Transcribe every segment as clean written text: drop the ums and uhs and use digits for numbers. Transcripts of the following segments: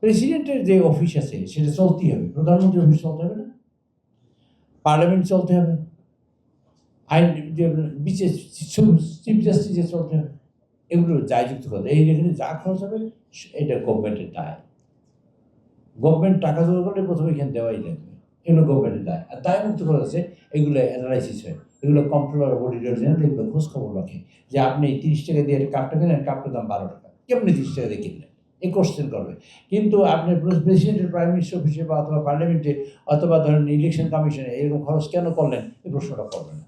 প্রেসিডেন্টের যে অফিস আছে সেটা চলতেই হবে, প্রধানমন্ত্রীর অফিস চলতে হবে না, পার্লামেন্ট চলতে হবে, আইন চিফ জাস্টিসে চলতে হবে, এগুলো দায়যুক্ত কথা। এই এখানে যা খরচ হবে এটা গভর্নমেন্টের দায়। গভর্নমেন্ট টাকা জোগাড় করলে প্রথমে এখানে দেওয়াই লাগবে, এগুলো গভর্নমেন্টের দায়। আর দায় মুক্ত করা আছে, এগুলো অ্যানালাইসিস হয়, এগুলো কন্ট্রোলার অডিটর জেনারেল এগুলো খোঁজ খবর রাখে যে আপনি 30 টাকা দিয়ে একটা কাপটা কিনেন, কাপটার দাম 12 টাকা, কেমনি 30 টাকা দিয়ে কিনলেন, এই কোশ্চেন করবে। কিন্তু আপনি প্রেসিডেন্টের, প্রাইম মিনিস্টার অফিসে বা অথবা পার্লামেন্টে অথবা ধরেন ইলেকশন কমিশনে এরকম খরচ কেন করলেন, এই প্রশ্নটা করবে না,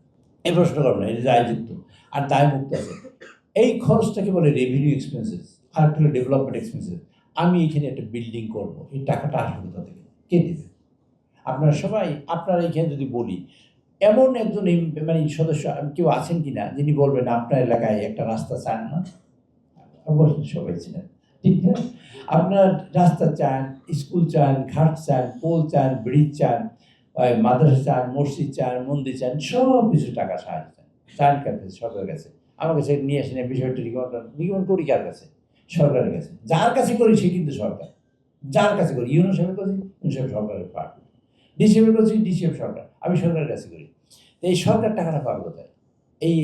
এই প্রশ্নটা করবে না, এটা দায়যুক্ত আর দায় মুক্ত আছে। এই খরচটাকে বলে রেভিনিউ এক্সপেন্সেস, আর একটা হলো ডেভেলপমেন্ট এক্সপেন্সেস। আমি এখানে একটা বিল্ডিং করবো, এই টাকাটা আসবে কোথা থেকে, কে দেবে? আপনারা সবাই, আপনারা এখানে যদি বলি এমন একজন মানে সদস্য কেউ আছেন কি না যিনি বলবেন আপনার এলাকায় একটা রাস্তা চান না? বলছেন সবাই ছিলেন, ঠিক না? আপনার রাস্তা চান, স্কুল চান, ঘাট চান, পোল চান, ব্রিজ চান, মাদ্রাসা চান, মসজিদ চান, মন্দির চান, সব কিছু টাকা সাহায্য চান, চান কার কাছে? সরকারের কাছে। আমার কাছে নিয়ে আসেন এই বিষয়টি রিকমেন্ড করি কার কাছে? সরকারের কাছে। যার কাছে করি সে কিন্তু সরকার, যার কাছে করি, ইউনো সাহেবের কাছে, ইউনো সাহেব সরকারের পার্ট, ডিসিএমের কাছে, ডিসিএম সরকার, আমি সরকারের কাছে করি। তো এই সরকার টাকাটা পাবে কোথায়? এই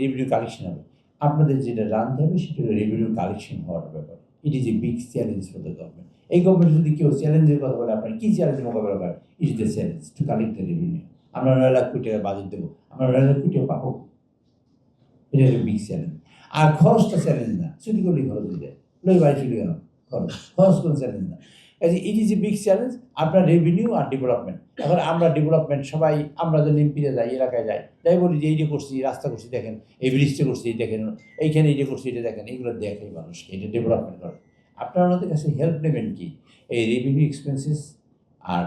রেভিনিউ কালেকশন হবে। আপনাদের যেটা জানতে হবে সেটা হলো রেভিনিউ কালেকশন হওয়ার ব্যাপার। It is a big challenge for the government. এই গভর্নমেন্ট যদি কেউ চ্যালেঞ্জের কথা বলে, আপনার কী চ্যালেঞ্জ মোকাবেলা করেন? It is the challenge to collect the revenue. আমরা 9 লাখ কোটি টাকা বাজেট দেবো, আমরা 9 লাখ কোটি টাকা পাবো? এটা হলো বিগ চ্যালেঞ্জ। আর খরচটা চ্যালেঞ্জ না, চুরি করলেই খরচ হয়ে যায়, লই বাড়ি চুরি গেল, খরচ কোনো চ্যালেঞ্জ না। It is a big challenge, আপনার রেভিনিউ আর ডেভেলপমেন্ট। এখন আমরা ডেভেলপমেন্ট সবাই, আমরা যদি এমপিতে যাই, এলাকায় যাই, তাই বলি যে এইটা করছি, রাস্তা করছি দেখেন, এই ব্রিজটা করছি দেখেন, এইখানে এইটা করছি এটা দেখেন, এইগুলো দেখে মানুষকে, এটা ডেভেলপমেন্ট করে। আপনারা ওনাদের কাছে হেল্প নেবেন কি? এই রেভিনিউ এক্সপেন্সেস আর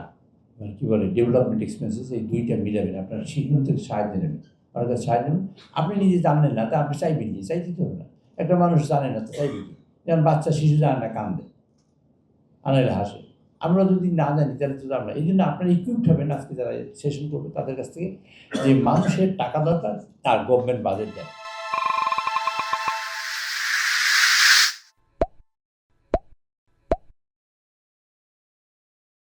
কী বলে ডেভেলপমেন্ট এক্সপেন্সেস, এই দুইটা মিলাবেন, আপনারা সেগুলো থেকে সাহায্য নেবেন, ওনার কাছে সাহায্য নেবেন। আপনি নিজে জানেন না তা আপনি চাইবেন কি? চাইতে তো হবে না। একটা মানুষ জানে না তো চাইবে কি? যেমন বাচ্চা শিশু জানে না, কান্দে, আনাইলে হাসে। আমরা যদি না জানি তাহলে তো আমরা, এই জন্য আপনারা ইকুইপড হবেন আজকে যারা সেশন করবে তাদের কাছ থেকে, যে মানুষের টাকা দরকার আর গভর্নমেন্ট বাজেট দেয়।